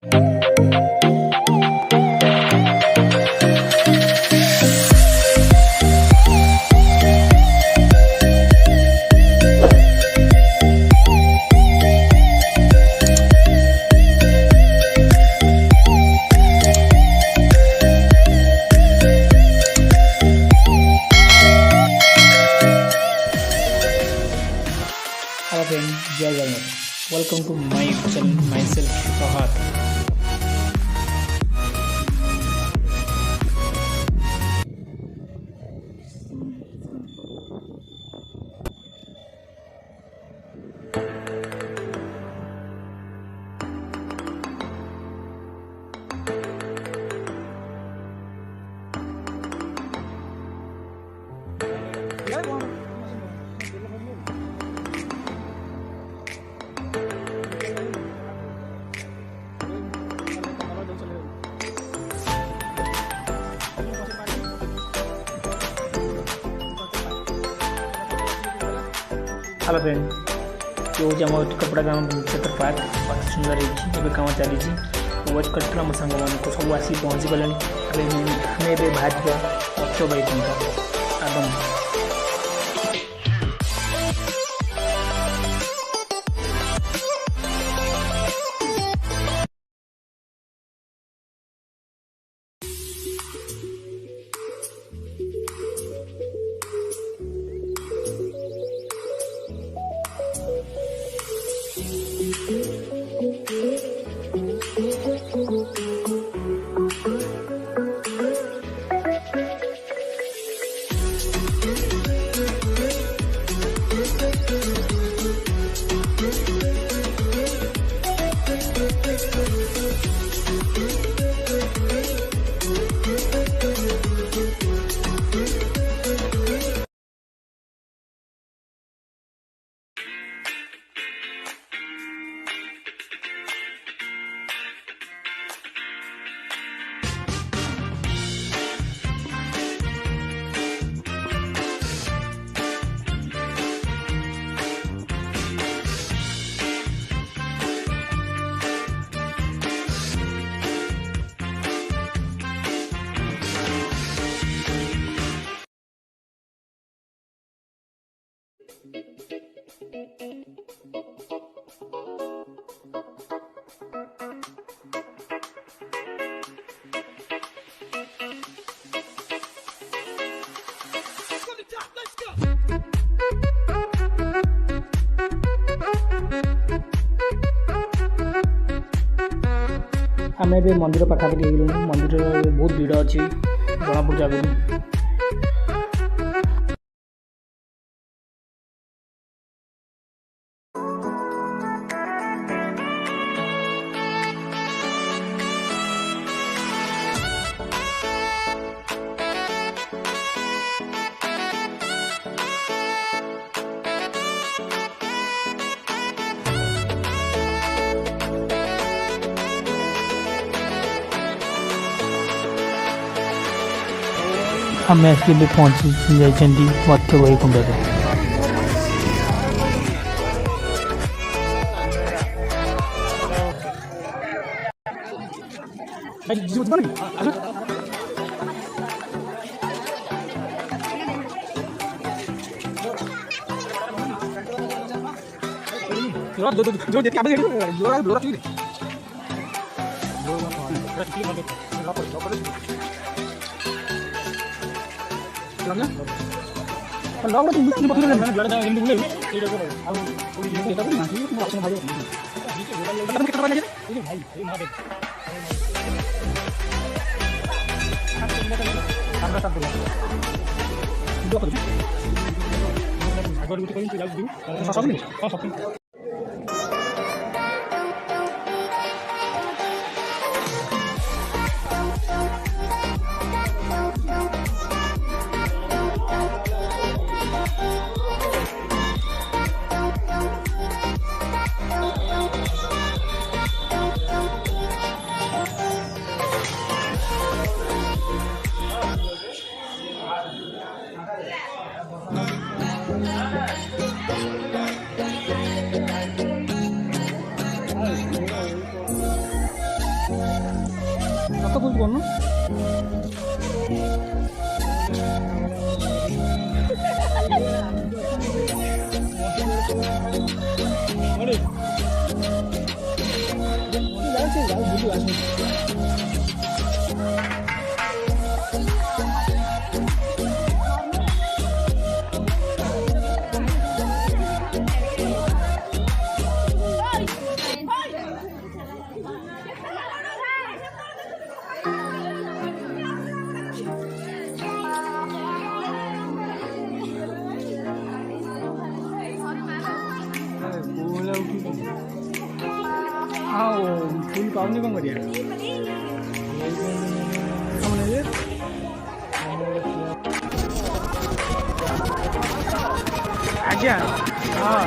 Hello friend, Jai Jagannath. Welcome to my channel, myself Pravat. Hello friend, ये हूँ आम कपड़ा काम क्षेत्र पार्क बहुत सुंदर है कम चली वाच कर मो सांग मान सब आसी पहुँची गले हमें बाहर अक्षय बैकुंठ आदमप। आम ए मंदिर पाखापाखि मंदिर बहुत भीड़ अच्छी जना पड़े आगे आम आसिक पहुँची जाइए मत्स्य बैकुंठ। ହାତ କୁଚ କରୁନ हाँ फुल पाऊनी कौन करिया आज्ञा हाँ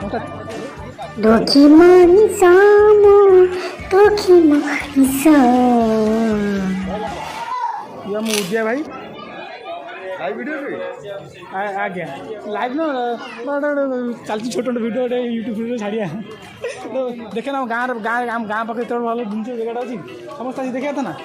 Doki manisamo, doki manisa. ये हम उद्या भाई लाइव वीडियो रे आज्ञा लाइव ना चलती छोट छोट वीडियो गोटे यूट्यूब वीडियो छाड़िया देखे ना गाँव गाँव गाँव पाखे तो भल जिन जगह अच्छी समस्त आज देखा था ना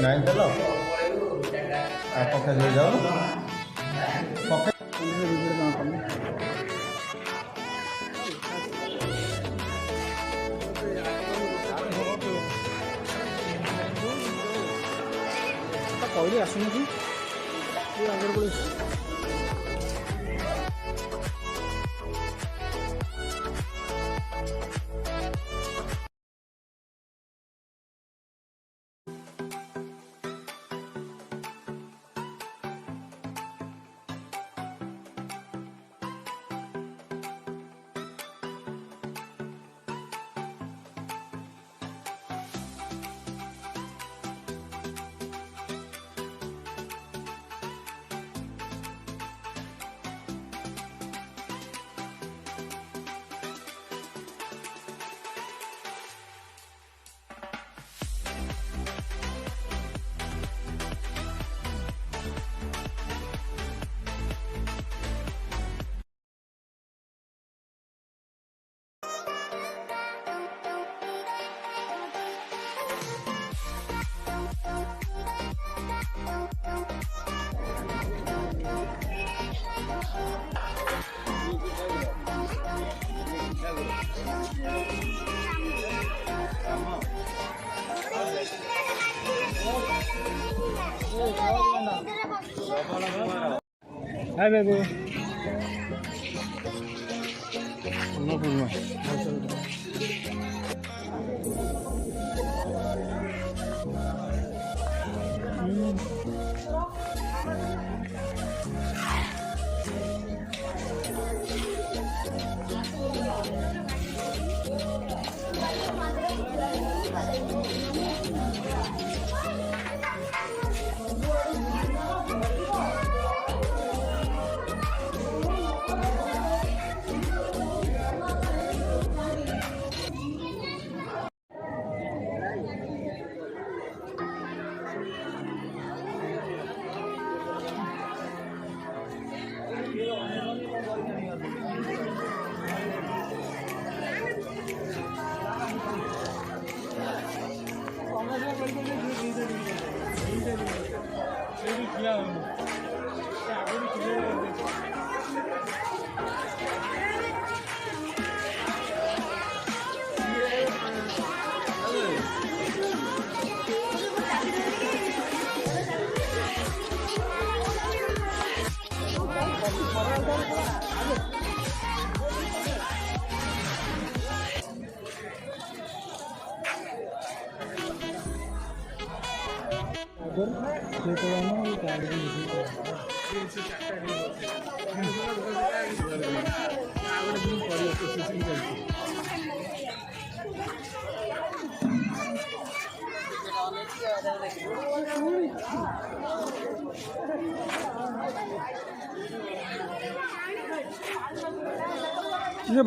ନାଇଁ ଚାଲ ପକା ଦେଇଯାଉ ପକା କହିଲି ଆସୁନୁ ତୁ ଆଗରେ ପଳେଇ हाय बेबू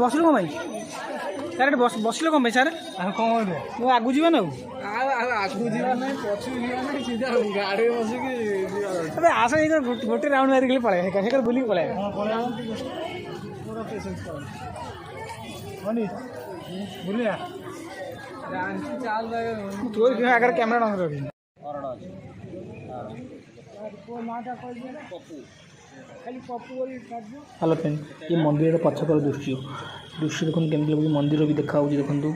बसलु कम भाई सारे बसलु कम भाई सारे कौन वो आगु जीवा ना आगु जीवा ना पछु जीवा ना सीधा गाड़ी बसिक अबे आस गोटे राउंड मारिक पड़े बुल पड़े बुलिया तोर आगे कैमेरा न रखी हेलो फ्रेंड ये मंदिर पछकर दृश्य देखो केमती लगे मंदिर भी देखा देखूँ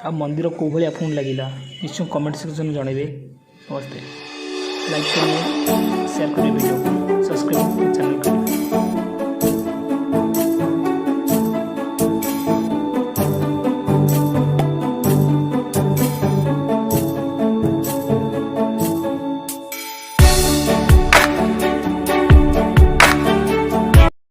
आ मंदिर कौ भाई आपको लगिला निश्चय कमेंट सेक्शन में जनइबे नमस्ते लाइक करिए शेयर करिए वीडियो सब्सक्राइब चैनल करिए।